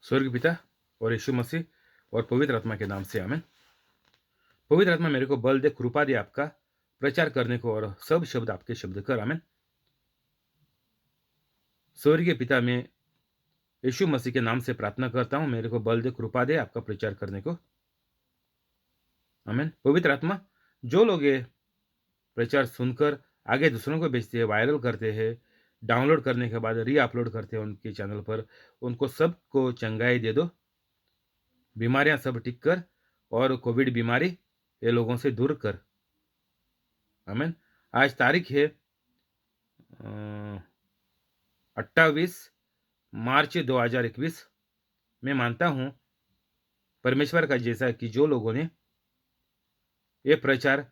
स्वर्ग पिता और यीशु मसीह और पवित्र आत्मा के नाम से आमेन। पवित्र आत्मा मेरे को बल दे, कृपा दे आपका प्रचार करने को, और सब शब्द आपके शब्द कर। आमेन। स्वर्गीय पिता, मैं यीशु मसीह के नाम से प्रार्थना करता हूं, मेरे को बल दे, कृपा दे आपका प्रचार करने को। आमेन। पवित्र आत्मा, जो लोग ये प्रचार सुनकर आगे दूसरों को भेजते हैं, वायरल करते हैं, डाउनलोड करने के बाद री अपलोड करते हैं उनके चैनल पर, उनको सबको चंगाई दे दो, बीमारियां सब ठीक कर, और कोविड बीमारी ये लोगों से दूर कर। आमेन। आज तारीख है 28 मार्च 2021। मैं मानता हूं परमेश्वर का जैसा कि जो लोगों ने ये प्रचार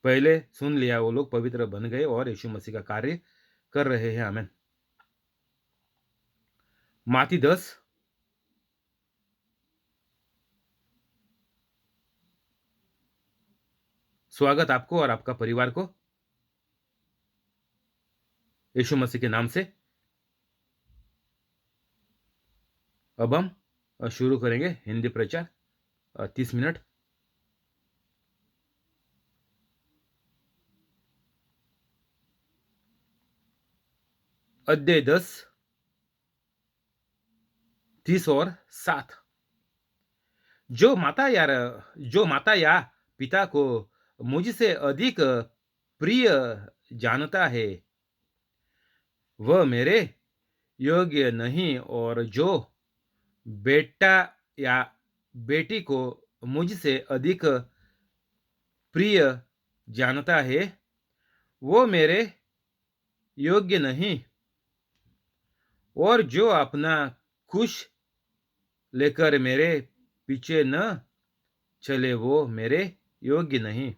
पहले सुन लिया वो लोग पवित्र बन गए और यीशु मसीह का कार्य कर रहे हैं। आमेन। माती 10 स्वागत आपको और आपका परिवार को यीशु मसीह के नाम से। अब हम शुरू करेंगे हिंदी प्रचार 30 मिनट। अध्याय 10 30 और 7। जो माता या पिता को मुझसे अधिक प्रिय जानता है वह मेरे योग्य नहीं, और जो बेटा या बेटी को मुझसे अधिक प्रिय जानता है वो मेरे योग्य नहीं, और जो अपना खुश लेकर मेरे पीछे न चले वो मेरे योग्य नहीं।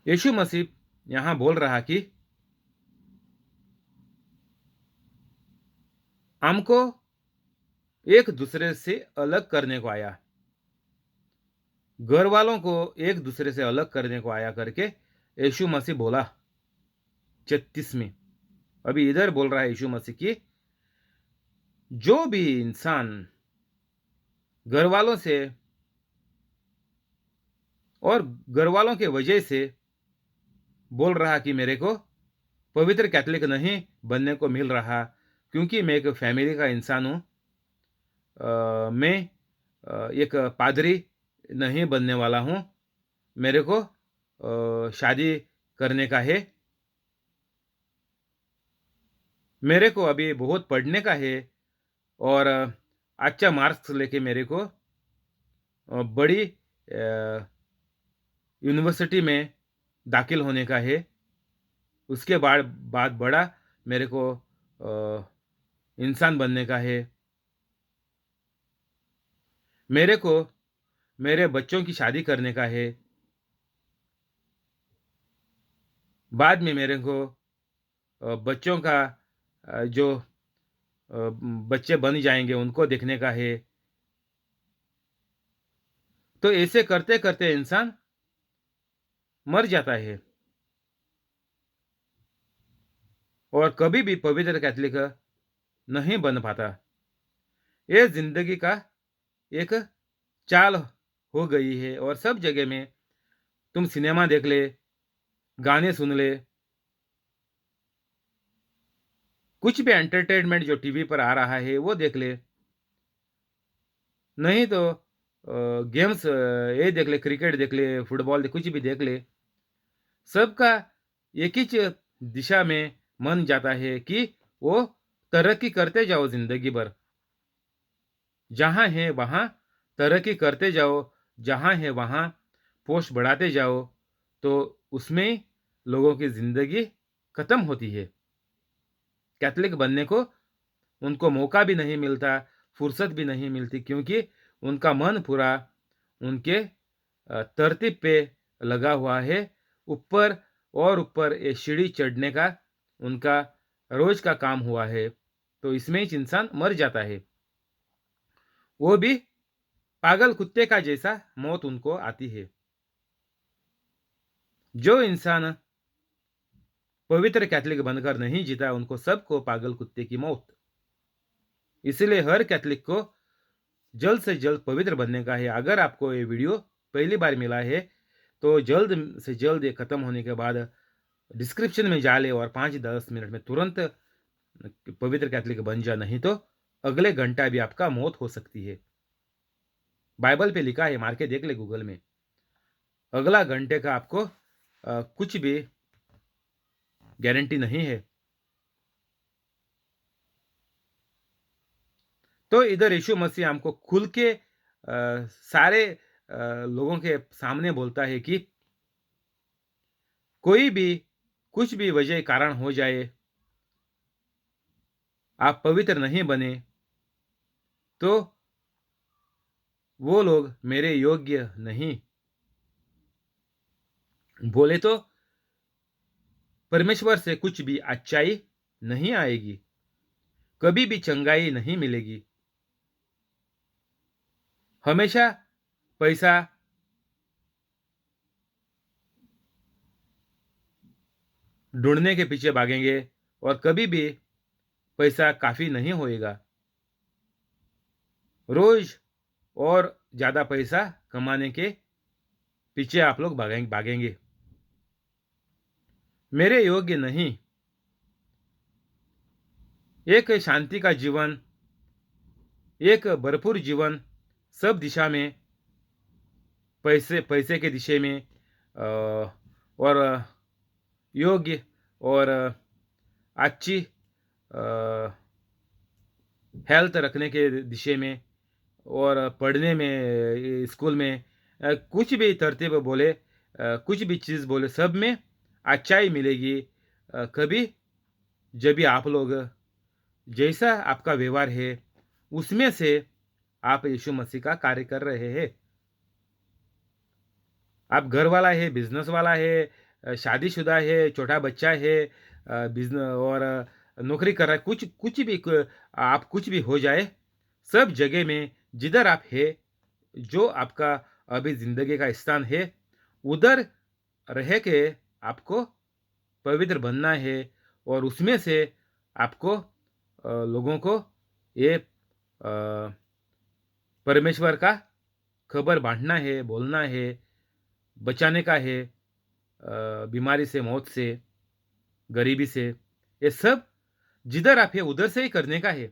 यीशु मसीह यहां बोल रहा कि हमको एक दूसरे से अलग करने को आया, घर वालों को एक दूसरे से अलग करने को आया करके यीशु मसीह बोला। 36 में अभी इधर बोल रहा है यीशु मसीह की जो भी इंसान घर वालों से और घर वालों के वजह से बोल रहा कि मेरे को पवित्र कैथोलिक नहीं बनने को मिल रहा, क्योंकि मैं एक फैमिली का इंसान हूं, मैं एक पादरी नहीं बनने वाला हूं, मेरे को शादी करने का है, मेरे को अभी बहुत पढ़ने का है, और अच्छा मार्क्स लेके मेरे को बड़ी यूनिवर्सिटी में दाखिल होने का है, उसके बाद बड़ा मेरे को इंसान बनने का है, मेरे को मेरे बच्चों की शादी करने का है, बाद में मेरे को बच्चों का जो बच्चे बन जाएंगे उनको देखने का है। तो ऐसे करते करते इंसान मर जाता है और कभी भी पवित्र कैथोलिक नहीं बन पाता। ये जिंदगी का एक चाल हो गई है, और सब जगह में तुम सिनेमा देख ले, गाने सुन ले, कुछ भी एंटरटेनमेंट जो टीवी पर आ रहा है वो देख ले, नहीं तो गेम्स ये देख ले, क्रिकेट देख ले, फुटबॉल कुछ भी देख ले, सबका एक ही दिशा में मन जाता है कि वो तरक्की करते जाओ जिंदगी भर, जहां है वहां तरक्की करते जाओ, जहां है वहां पोस्ट बढ़ाते जाओ, तो उसमें लोगों की जिंदगी खत्म होती है। कैथोलिक बनने को उनको मौका भी नहीं मिलता, फुर्सत भी नहीं मिलती, क्योंकि उनका मन पूरा उनके तरतीब पे लगा हुआ है। ऊपर और ऊपर ये सीढ़ी चढ़ने का उनका रोज का काम हुआ है, तो इसमें ही इंसान मर जाता है। वो भी पागल कुत्ते का जैसा मौत उनको आती है। जो इंसान पवित्र कैथोलिक बनकर नहीं जीता, उनको सबको पागल कुत्ते की मौत। इसलिए हर कैथोलिक को जल्द से जल्द पवित्र बनने का है। अगर आपको ये वीडियो पहली बार मिला है तो जल्द से जल्द ये खत्म होने के बाद डिस्क्रिप्शन में जा ले और 5-10 मिनट में तुरंत पवित्र कैथोलिक बन जा, नहीं तो अगले घंटा भी आपका मौत हो सकती है। बाइबल पे लिखा है, मार के देख ले गूगल में। अगला घंटे का आपको कुछ भी गारंटी नहीं है। तो इधर यीशु मसीह हमको खुल के सारे लोगों के सामने बोलता है कि कोई भी कुछ भी वजह कारण हो जाए, आप पवित्र नहीं बने तो वो लोग मेरे योग्य नहीं। बोले तो परमेश्वर से कुछ भी अच्छाई नहीं आएगी, कभी भी चंगाई नहीं मिलेगी। हमेशा पैसा ढूंढने के पीछे भागेंगे और कभी भी पैसा काफी नहीं होएगा। रोज और ज्यादा पैसा कमाने के पीछे आप लोग भागेंगे। मेरे योग्य नहीं। एक शांति का जीवन, एक भरपूर जीवन, सब दिशा में, पैसे पैसे के दिशे में और योग्य और अच्छी हेल्थ रखने के दिशे में और पढ़ने में, स्कूल में कुछ भी तरतीब बोले, कुछ भी चीज़ बोले, सब में अच्छाई मिलेगी। कभी जब भी आप लोग जैसा आपका व्यवहार है उसमें से आप यीशु मसीह का कार्य कर रहे हैं। आप घर वाला है, बिजनेस वाला है, शादीशुदा है, छोटा बच्चा है, बिजनेस और नौकरी कर रहा है, कुछ कुछ भी आप कुछ भी हो जाए, सब जगह में जिधर आप है, जो आपका अभी जिंदगी का स्थान है, उधर रह के आपको पवित्र बनना है और उसमें से आपको लोगों को ये परमेश्वर का खबर बांटना है, बोलना है, बचाने का है, बीमारी से, मौत से, गरीबी से। ये सब जिधर आप है उधर से ही करने का है।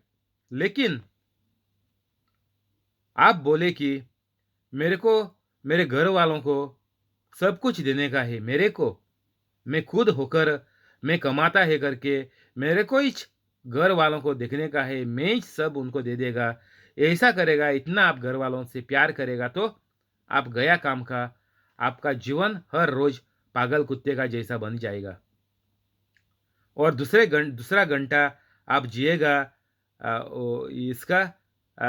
लेकिन आप बोले कि मेरे को, मेरे घर वालों को सब कुछ देने का है, मेरे को, मैं खुद होकर मैं कमाता है करके मेरे को ही घर वालों को देखने का है, मैं ही सब उनको दे देगा, ऐसा करेगा, इतना आप घर वालों से प्यार करेगा तो आप गया काम का, आपका जीवन हर रोज पागल कुत्ते का जैसा बन जाएगा और दूसरा घंटा आप जिएगा, इसका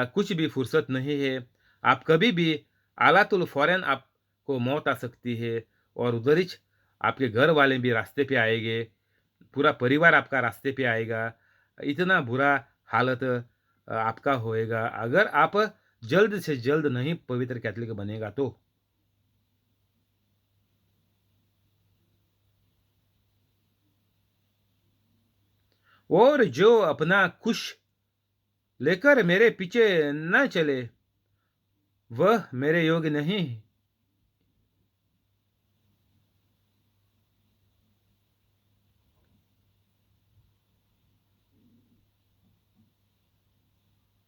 कुछ भी फुर्सत नहीं है। आप कभी भी आलातुल फौरन आपको मौत आ सकती है और उधर ही आपके घर वाले भी रास्ते पे आएंगे, पूरा परिवार आपका रास्ते पे आएगा। इतना बुरा हालत आपका होएगा अगर आप जल्द से जल्द नहीं पवित्र कैथोलिक बनेगा तो। और जो अपना खुश लेकर मेरे पीछे न चले, वह मेरे योग्य नहीं।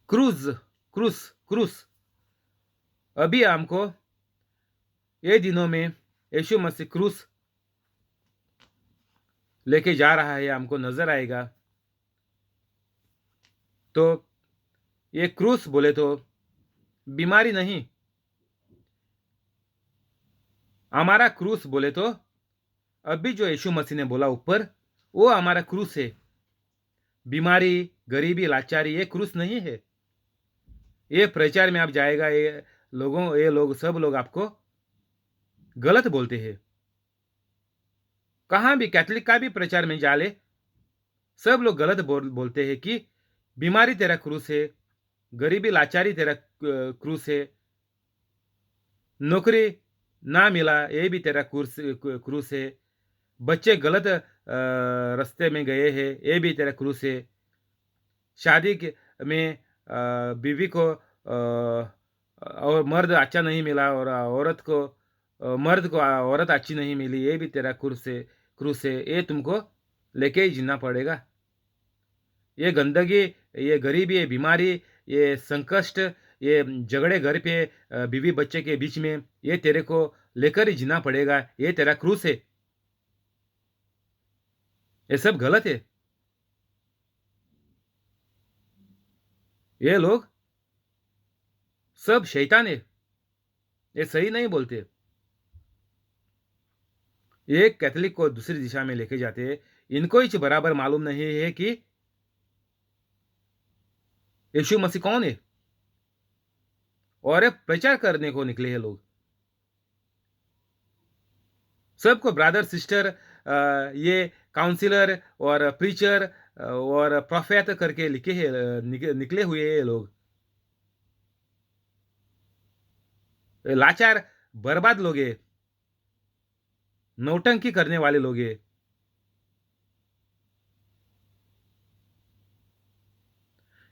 क्रूज, क्रूस, क्रूस। अभी हमको ये दिनों में यीशु मसीह क्रूस लेके जा रहा है, हमको नजर आएगा। तो ये क्रूस बोले तो बीमारी नहीं, हमारा क्रूस बोले तो अभी जो यीशु मसीह ने बोला ऊपर, वो हमारा क्रूस है। बीमारी, गरीबी, लाचारी ये क्रूस नहीं है। ये प्रचार में आप जाएगा, ये लोग सब लोग आपको गलत बोलते हैं। कहाँ भी कैथोलिक का भी प्रचार में जा ले, सब लोग गलत बोलते हैं कि बीमारी तेरा क्रूस है, गरीबी लाचारी तेरा क्रूस है, नौकरी ना मिला ये भी तेरा क्रूस है। बच्चे गलत रास्ते में गए हैं ये भी तेरा क्रूस है। शादी के में बीवी को और मर्द अच्छा नहीं मिला और औरत को मर्द को औरत अच्छी नहीं मिली ये भी तेरा क्रूस है ये तुमको लेके ही जीना पड़ेगा। ये गंदगी, ये गरीबी, ये बीमारी, ये संकष्ट, ये झगड़े घर पे बीवी बच्चे के बीच में ये तेरे को लेकर ही जीना पड़ेगा ये तेरा क्रूस है। ये सब गलत है। ये लोग सब शैतान है। ये सही नहीं बोलते। एक कैथोलिक को दूसरी दिशा में लेके जाते। इनको ही बराबर मालूम नहीं है कि यीशु मसीह कौन है और ये प्रचार करने को निकले हैं लोग। सबको ब्रदर सिस्टर ये काउंसिलर और प्रीचर और प्रोफेट करके लिखे हैं निकले हुए हैं ये लोग। लाचार बर्बाद लोग हैं, नौटंकी करने वाले लोग हैं।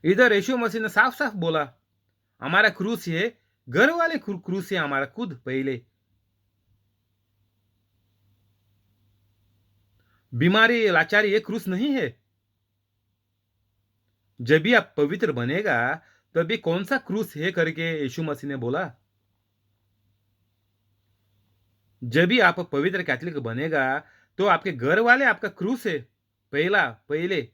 इधर यीशु मसीह ने साफ साफ बोला हमारा क्रूस है, घर वाले क्रूस है हमारा खुद पहले। बीमारी लाचारी ये क्रूस नहीं है। जब भी आप पवित्र बनेगा तभी कौन सा क्रूस है करके यीशु मसीह ने बोला। जब भी आप पवित्र कैथोलिक बनेगा तो आपके घर वाले आपका क्रूस है पहला पहले।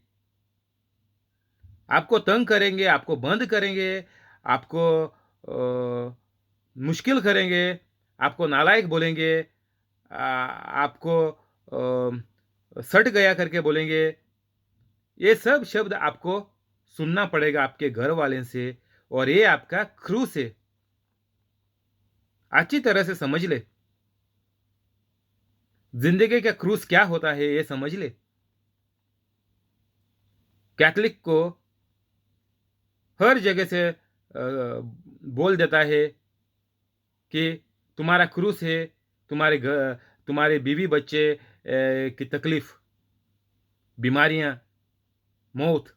आपको तंग करेंगे, आपको बंद करेंगे, आपको मुश्किल करेंगे, आपको नालायक बोलेंगे, आपको सट गया करके बोलेंगे। ये सब शब्द आपको सुनना पड़ेगा आपके घर वाले से और ये आपका क्रूस है। अच्छी तरह से समझ ले जिंदगी का क्रूस क्या होता है ये समझ ले। कैथोलिक को हर जगह से बोल देता है कि तुम्हारा क्रूस है तुम्हारे घर, तुम्हारे बीवी बच्चे की तकलीफ, बीमारियां, मौत,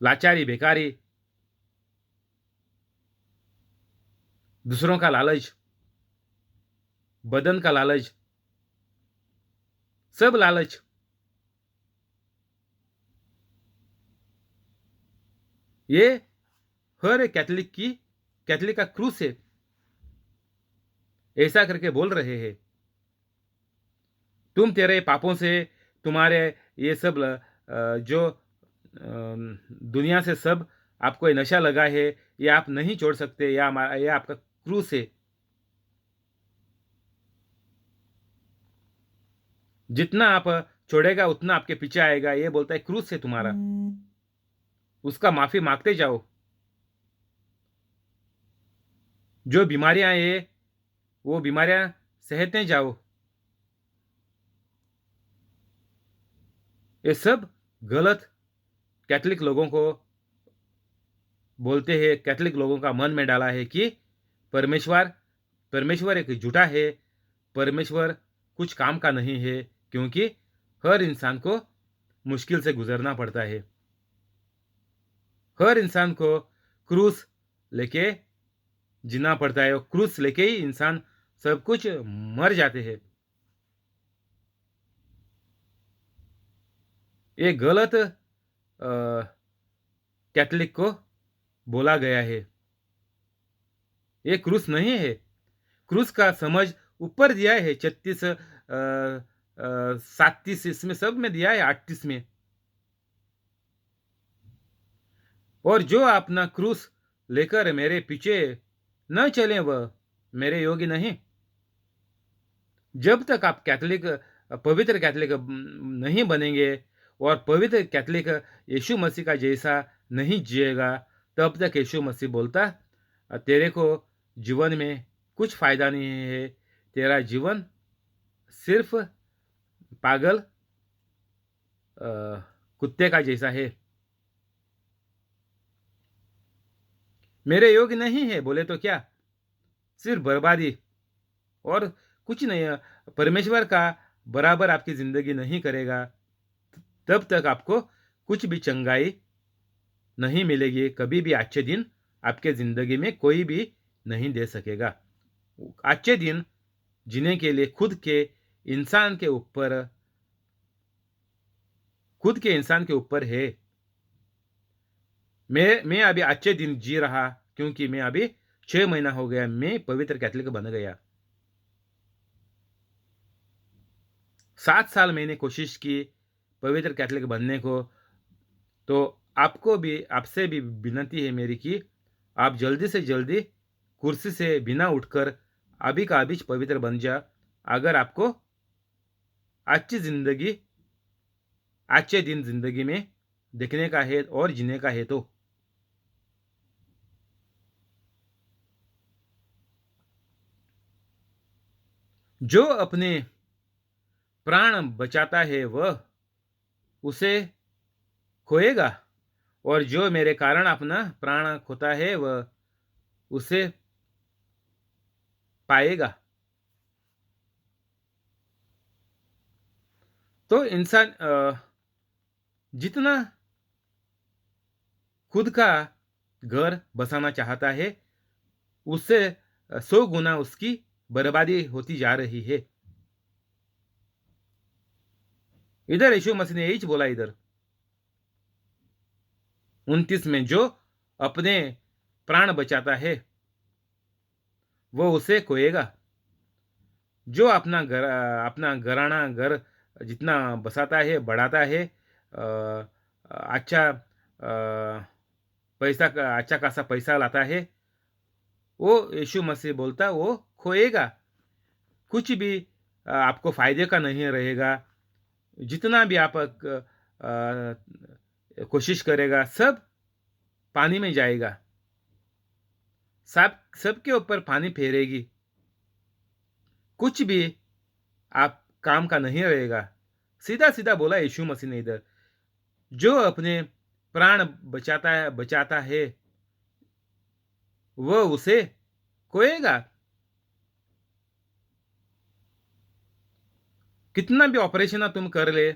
लाचारी, बेकारी, दूसरों का लालच, बदन का लालच, सब लालच। ये हर कैथोलिक का क्रूस है। ऐसा करके बोल रहे हैं तुम तेरे पापों से, तुम्हारे ये सब जो दुनिया से सब आपको ये नशा लगा है ये आप नहीं छोड़ सकते, ये आपका क्रूस है। जितना आप छोड़ेगा उतना आपके पीछे आएगा ये बोलता है क्रूस है तुम्हारा। उसका माफी मांगते जाओ। जो बीमारियां है वो बीमारियां सहते जाओ। ये सब गलत कैथोलिक लोगों को बोलते हैं। कैथोलिक लोगों का मन में डाला है कि परमेश्वर परमेश्वर एक झूठा है, परमेश्वर कुछ काम का नहीं है, क्योंकि हर इंसान को मुश्किल से गुजरना पड़ता है। हर इंसान को क्रूस लेके जीना पड़ता है और क्रूस लेके ही इंसान सब कुछ मर जाते हैं। ये गलत कैथोलिक को बोला गया है। ये क्रूस नहीं है। क्रूस का समझ ऊपर दिया है 36 37 इसमें सब में दिया है 38 में। और जो अपना क्रूस लेकर मेरे पीछे न चले वह मेरे योगी नहीं। जब तक आप कैथोलिक पवित्र कैथोलिक नहीं बनेंगे और पवित्र कैथोलिक यीशु मसीह का जैसा नहीं जिएगा तब तक यीशु मसीह बोलता तेरे को जीवन में कुछ फायदा नहीं है। तेरा जीवन सिर्फ पागल कुत्ते का जैसा है। मेरे योग्य नहीं है बोले तो क्या, सिर्फ बर्बादी और कुछ नहीं। परमेश्वर का बराबर आपकी ज़िंदगी नहीं करेगा, तब तक आपको कुछ भी चंगाई नहीं मिलेगी। कभी भी अच्छे दिन आपके ज़िंदगी में कोई भी नहीं दे सकेगा। अच्छे दिन जीने के लिए इंसान के ऊपर खुद के इंसान के ऊपर है। मैं अभी अच्छे दिन जी रहा, क्योंकि मैं अभी 6 महीना हो गया, मैं पवित्र कैथलिक बन गया। 7 साल मैंने कोशिश की पवित्र कैथलिक बनने को। तो आपसे भी विनती है मेरी कि आप जल्दी से जल्दी कुर्सी से बिना उठकर अभी का अभी पवित्र बन जा, अगर आपको अच्छी जिंदगी अच्छे दिन जिंदगी में देखने का है और जीने का है। तो जो अपने प्राण बचाता है वह उसे खोएगा, और जो मेरे कारण अपना प्राण खोता है वह उसे पाएगा। तो इंसान जितना खुद का घर बसाना चाहता है, उससे 100 गुना उसकी बर्बादी होती जा रही है। इधर यीशु मसीह ने यही बोला, इधर 29 में, जो अपने प्राण बचाता है वो उसे खोएगा। जो अपना घराना घर जितना बसाता है, बढ़ाता है, अच्छा पैसा का अच्छा खासा पैसा लाता है, वो यीशु मसीह बोलता वो खोएगा। कुछ भी आपको फायदे का नहीं रहेगा। जितना भी आप कोशिश करेगा, सब पानी में जाएगा। सबके ऊपर पानी फेरेगी। कुछ भी आप काम का नहीं रहेगा। सीधा सीधा बोला यीशु मसीह ने इधर। जो अपने प्राण बचाता है वह उसे खोएगा। कितना भी ऑपरेशन तुम कर ले,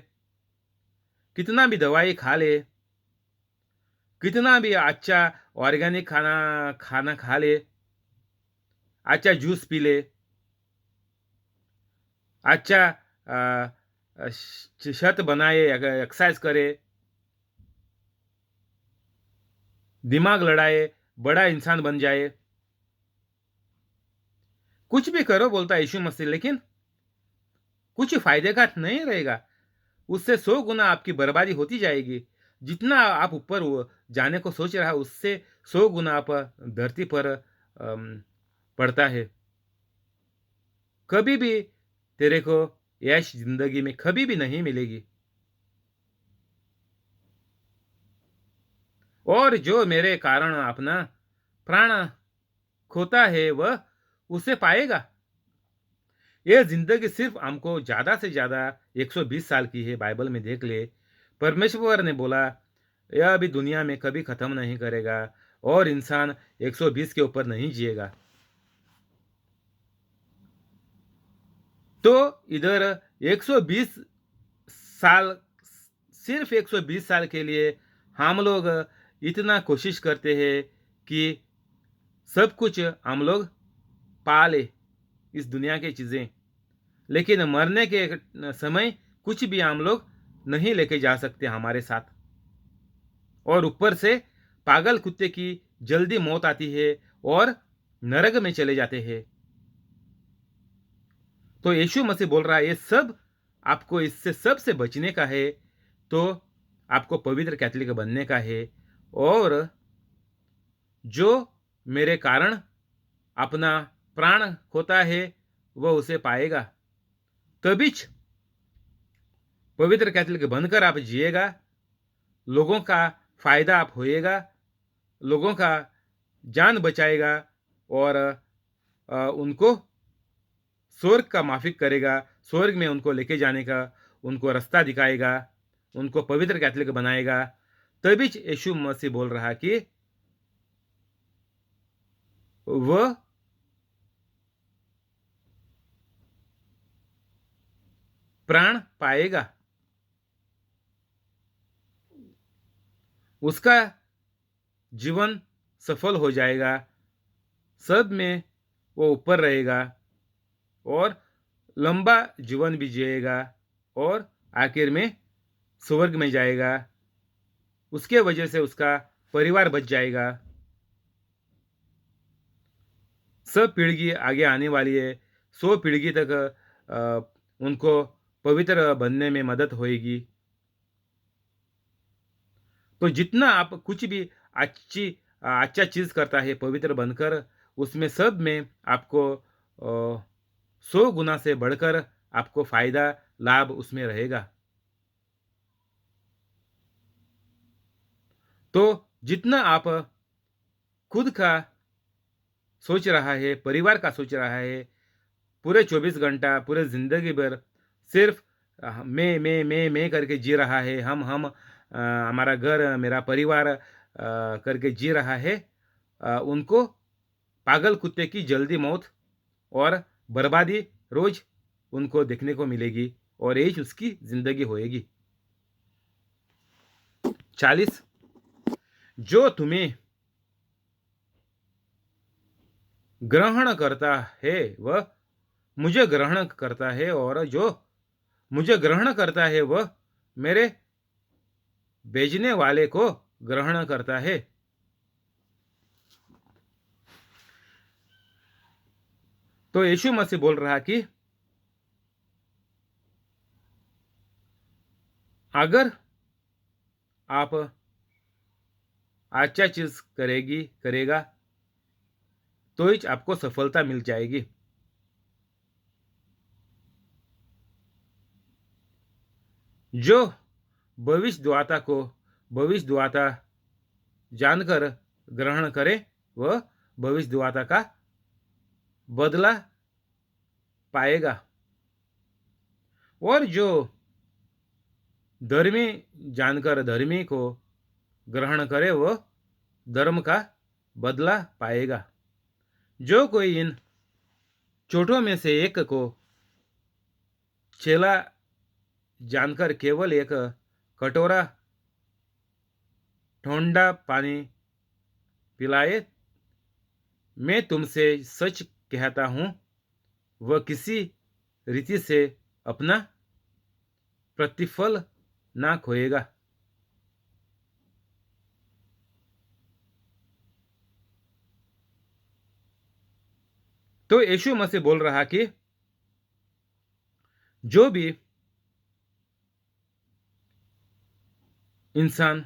कितना भी दवाई खा ले, कितना भी अच्छा ऑर्गेनिक खाना खा ले, अच्छा जूस पी ले, अच्छा छत बनाए, एक्सरसाइज करे, दिमाग लड़ाए, बड़ा इंसान बन जाए, कुछ भी करो बोलता है यीशु मसीह, लेकिन कुछ फायदे का नहीं रहेगा। उससे 100 गुना आपकी बर्बादी होती जाएगी। जितना आप ऊपर जाने को सोच रहा, उससे 100 गुना आप धरती पर पड़ता है। कभी भी तेरे को ऐश जिंदगी में कभी भी नहीं मिलेगी। और जो मेरे कारण अपना प्राण खोता है वह उसे पाएगा। यह जिंदगी सिर्फ हमको ज्यादा से ज्यादा 120 साल की है। बाइबल में देख ले, परमेश्वर ने बोला यह अभी दुनिया में कभी खत्म नहीं करेगा, और इंसान 120 के ऊपर नहीं जिएगा। तो इधर 120 साल, सिर्फ 120 साल के लिए हम लोग इतना कोशिश करते हैं कि सब कुछ हम लोग पा ले, इस दुनिया की चीजें, लेकिन मरने के समय कुछ भी हम लोग नहीं लेके जा सकते हमारे साथ। और ऊपर से पागल कुत्ते की जल्दी मौत आती है और नरक में चले जाते हैं। तो यीशु मसीह बोल रहा है ये सब आपको इससे सबसे बचने का है। तो आपको पवित्र कैथलिक बनने का है, और जो मेरे कारण अपना प्राण खोता है वह उसे पाएगा। तभी पवित्र कैथलिक बनकर आप जिएगा, लोगों का फायदा आप होएगा, लोगों का जान बचाएगा, और उनको स्वर्ग का माफिक करेगा, स्वर्ग में उनको लेके जाने का उनको रास्ता दिखाएगा, उनको पवित्र कैथलिक बनाएगा। तभी यीशु मसीह बोल रहा कि वह प्राण पाएगा, उसका जीवन सफल हो जाएगा, सब में वो ऊपर रहेगा और लंबा जीवन भी जिएगा और आखिर में स्वर्ग में जाएगा। उसके वजह से उसका परिवार बच जाएगा। सब पीढ़ी आगे आने वाली है, 100 पीढ़ी तक उनको पवित्र बनने में मदद होएगी। तो जितना आप कुछ भी अच्छा चीज़ करता है पवित्र बनकर, उसमें सब में आपको 100 गुना से बढ़कर आपको फ़ायदा, लाभ उसमें रहेगा। तो जितना आप खुद का सोच रहा है, परिवार का सोच रहा है, पूरे 24 घंटा, पूरे ज़िंदगी भर सिर्फ़ मैं करके जी रहा है, हमारा घर, मेरा परिवार करके जी रहा है, उनको पागल कुत्ते की जल्दी मौत और बर्बादी रोज़ उनको देखने को मिलेगी और यही उसकी ज़िंदगी होएगी। 40 जो तुम्हें ग्रहण करता है वह मुझे ग्रहण करता है और जो मुझे ग्रहण करता है वह मेरे भेजने वाले को ग्रहण करता है। तो यीशु मसीह बोल रहा कि अगर आप अच्छा चीज करेगा तो ही आपको सफलता मिल जाएगी। जो भविष्यद्वक्ता को भविष्यद्वक्ता जानकर ग्रहण करे वह भविष्यद्वक्ता का बदला पाएगा और जो धर्मी जानकर धर्मी को ग्रहण करे वह धर्म का बदला पाएगा। जो कोई इन छोटों में से एक को चेला जानकर केवल एक कटोरा ठंडा पानी पिलाए, मैं तुमसे सच कहता हूं वह किसी रीति से अपना प्रतिफल ना खोएगा। तो यीशु मसीह बोल रहा कि जो भी इंसान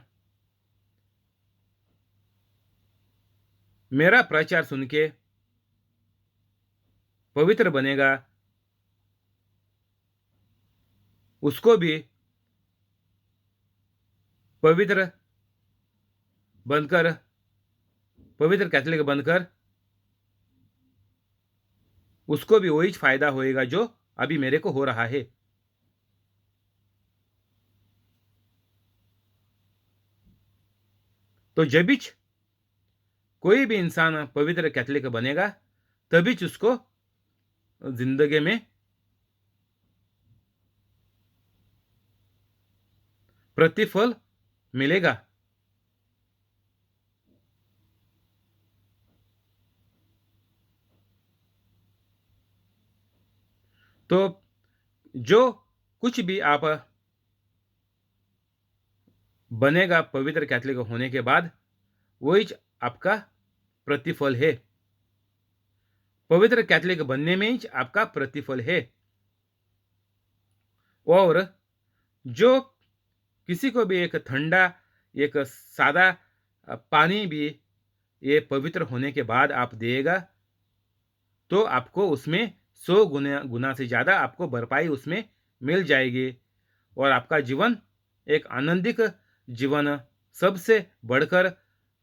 मेरा प्रचार सुन के पवित्र बनेगा उसको भी पवित्र बनकर पवित्र कैथोलिक बनकर उसको भी वही फायदा होएगा जो अभी मेरे को हो रहा है। तो जब भी कोई भी इंसान पवित्र कैथोलिक बनेगा तभी उसको जिंदगी में प्रतिफल मिलेगा। तो जो कुछ भी आप बनेगा पवित्र कैथोलिक होने के बाद वही आपका प्रतिफल है। पवित्र कैथोलिक बनने में ही आपका प्रतिफल है। और जो किसी को भी एक ठंडा एक सादा पानी भी ये पवित्र होने के बाद आप देगा तो आपको उसमें 100 गुना से ज़्यादा आपको भरपाई उसमें मिल जाएगी और आपका जीवन एक आनंदित जीवन सबसे बढ़कर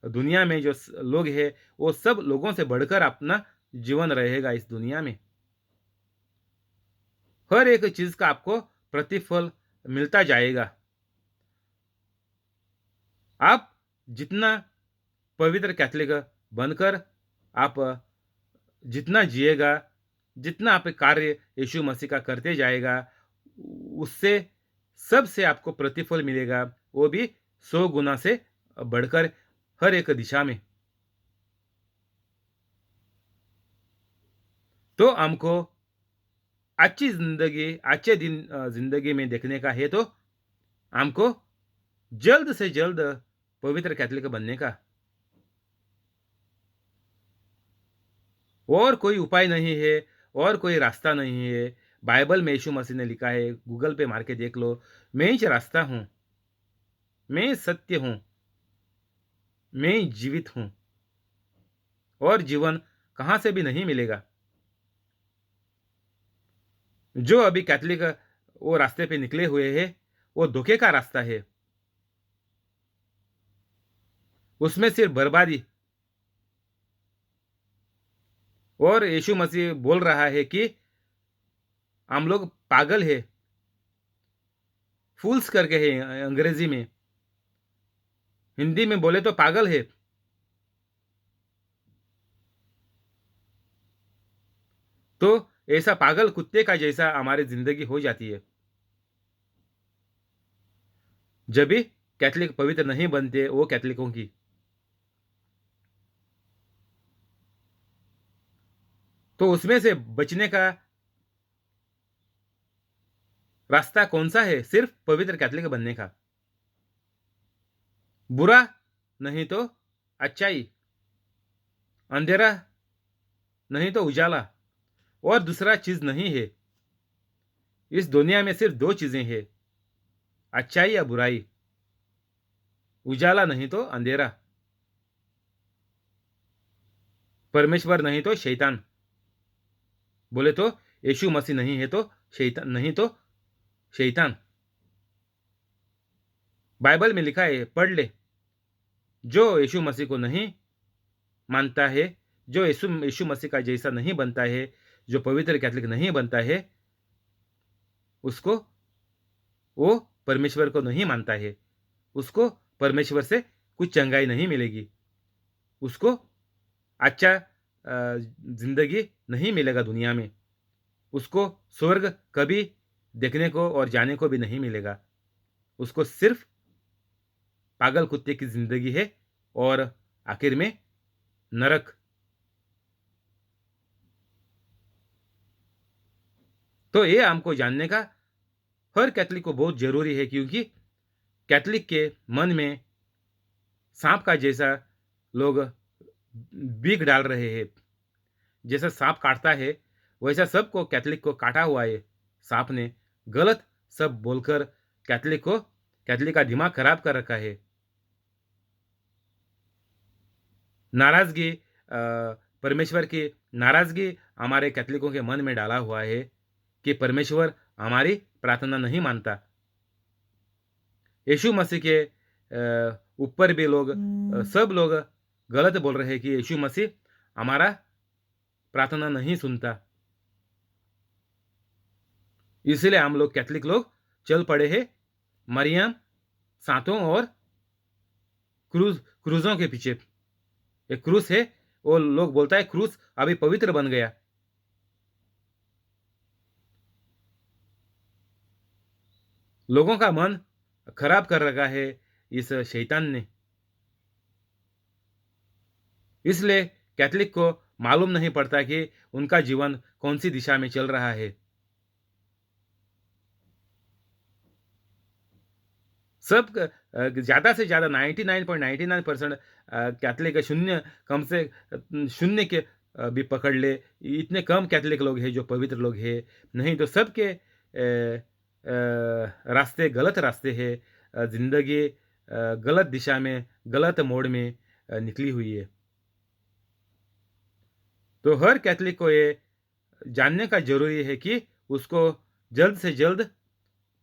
दुनिया में जो लोग हैं वो सब लोगों से बढ़कर अपना जीवन रहेगा इस दुनिया में। हर एक चीज का आपको प्रतिफल मिलता जाएगा। आप जितना पवित्र कैथोलिक बनकर आप जितना जिएगा, जितना आप कार्य यीशु मसीह का करते जाएगा उससे सबसे आपको प्रतिफल मिलेगा, वो भी 100 गुना से बढ़कर हर एक दिशा में। तो हमको अच्छी ज़िंदगी, अच्छे दिन ज़िंदगी में देखने का है तो हमको जल्द से जल्द पवित्र कैथोलिक बनने का। और कोई उपाय नहीं है, और कोई रास्ता नहीं है। बाइबल में यीशु मसीह ने लिखा है, गूगल पे मार के देख लो, मैं ही रास्ता हूँ, मैं सत्य हूँ, मैं ही जीवित हूँ, और जीवन कहाँ से भी नहीं मिलेगा। जो अभी कैथोलिक वो रास्ते पे निकले हुए हैं, वो धोखे का रास्ता है। उसमें सिर्फ बर्बादी। और यीशु मसीह बोल रहा है कि हम लोग पागल है, फूल्स करके है अंग्रेजी में, हिंदी में बोले तो पागल है। तो ऐसा पागल कुत्ते का जैसा हमारी जिंदगी हो जाती है जब भी कैथोलिक पवित्र नहीं बनते वो कैथोलिकों की। तो उसमें से बचने का रास्ता कौन सा है? सिर्फ पवित्र कैथोलिक बनने का। बुरा नहीं तो अच्छाई, अंधेरा नहीं तो उजाला, और दूसरा चीज नहीं है। इस दुनिया में सिर्फ दो चीजें हैं, अच्छाई या बुराई, उजाला नहीं तो अंधेरा, परमेश्वर नहीं तो शैतान। बोले तो यीशु मसीह नहीं है तो शैतान, नहीं तो शैतान। बाइबल में लिखा है, पढ़ ले। जो यीशु मसीह को नहीं मानता है, जो यीशु यीशु मसीह का जैसा नहीं बनता है, जो पवित्र कैथोलिक नहीं बनता है, उसको, वो परमेश्वर को नहीं मानता है। उसको परमेश्वर से कुछ चंगाई नहीं मिलेगी, उसको अच्छा जिंदगी नहीं मिलेगा दुनिया में। उसको स्वर्ग कभी देखने को और जाने को भी नहीं मिलेगा। उसको सिर्फ पागल कुत्ते की जिंदगी है, और आखिर में नरक। तो ये हमको जानने का हर कैथोलिक को बहुत जरूरी है, क्योंकि कैथोलिक के मन में सांप का जैसा लोग बीख डाल रहे हैं। जैसा सांप काटता है, वैसा सबको कैथोलिक को काटा हुआ है सांप ने, गलत सब बोलकर कैथोलिक का दिमाग खराब कर रखा है। नाराजगी, परमेश्वर की नाराजगी हमारे कैथोलिकों के मन में डाला हुआ है कि परमेश्वर हमारी प्रार्थना नहीं मानता। यीशु मसीह के ऊपर भी लोग, सब लोग गलत बोल रहे हैं कि यीशु मसीह हमारा प्रार्थना नहीं सुनता। इसलिए हम लोग कैथोलिक लोग चल पड़े हैं मरियम, सांतों और क्रूजों के पीछे। एक क्रूस है, वो लोग बोलता है क्रूस अभी पवित्र बन गया। लोगों का मन खराब कर रखा है इस शैतान ने। इसलिए कैथोलिक को मालूम नहीं पड़ता कि उनका जीवन कौन सी दिशा में चल रहा है। सब ज्यादा से ज्यादा 99.99% कैथोलिक शून्य, कम से शून्य के भी पकड़ ले, इतने कम कैथोलिक लोग हैं जो पवित्र लोग हैं। नहीं तो सबके रास्ते गलत रास्ते हैं। जिंदगी गलत दिशा में, गलत मोड़ में निकली हुई है। तो हर कैथोलिक को ये जानने का जरूरी है कि उसको जल्द से जल्द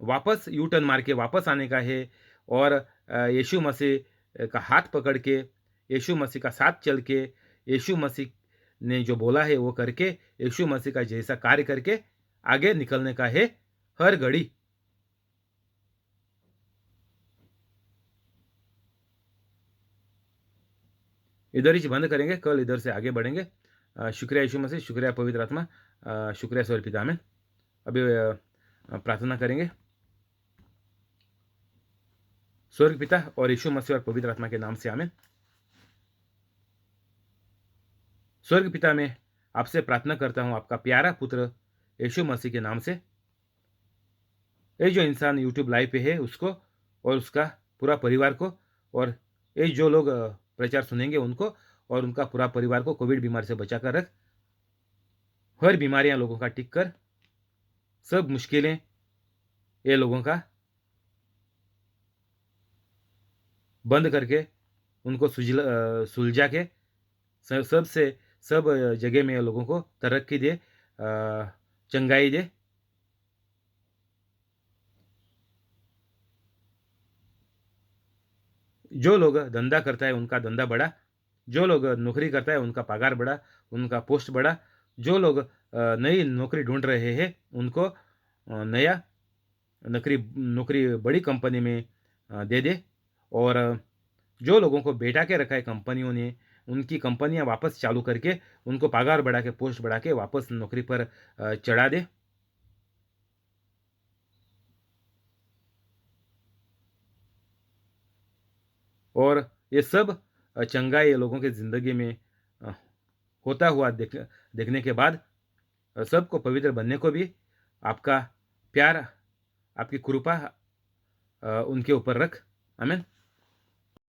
वापस यू टर्न मार के वापस आने का है, और यीशु मसीह का हाथ पकड़ के, यीशु मसीह का साथ चल के, यीशु मसीह ने जो बोला है वो करके, यीशु मसीह का जैसा कार्य करके आगे निकलने का है हर घड़ी। इधर ही बंद करेंगे, कल इधर से आगे बढ़ेंगे। शुक्रिया यीशु मसीह, शुक्रिया पवित्र आत्मा, शुक्रिया स्वर पिता में। अभी प्रार्थना करेंगे। स्वर्ग पिता और यीशु मसीह और पवित्र आत्मा के नाम से आमीन। स्वर्ग पिता, मैं आपसे प्रार्थना करता हूँ आपका प्यारा पुत्र यीशु मसीह के नाम से, ये जो इंसान यूट्यूब लाइव पे है उसको और उसका पूरा परिवार को, और ये जो लोग प्रचार सुनेंगे उनको और उनका पूरा परिवार को कोविड बीमारी से बचा कर रख। हर बीमारियां लोगों का टिक कर, सब मुश्किलें ये लोगों का बंद करके, उनको सुलझा के सबसे सब जगह में लोगों को तरक्की दे, चंगाई दे। जो लोग धंधा करता है उनका धंधा बढ़ा, जो लोग नौकरी करता है उनका पगार बढ़ा, उनका पोस्ट बढ़ा, जो लोग नई नौकरी ढूंढ रहे हैं उनको नया नौकरी नौकरी बड़ी कंपनी में दे दे, और जो लोगों को बैठा के रखा है कंपनियों ने, उनकी कंपनियां वापस चालू करके उनको पगार बढ़ा के, पोस्ट बढ़ा के वापस नौकरी पर चढ़ा दे। और ये सब चंगाई लोगों की ज़िंदगी में अ, होता हुआ देखने के बाद सबको पवित्र बनने को भी आपका प्यार, आपकी कृपा उनके ऊपर रख। आमीन।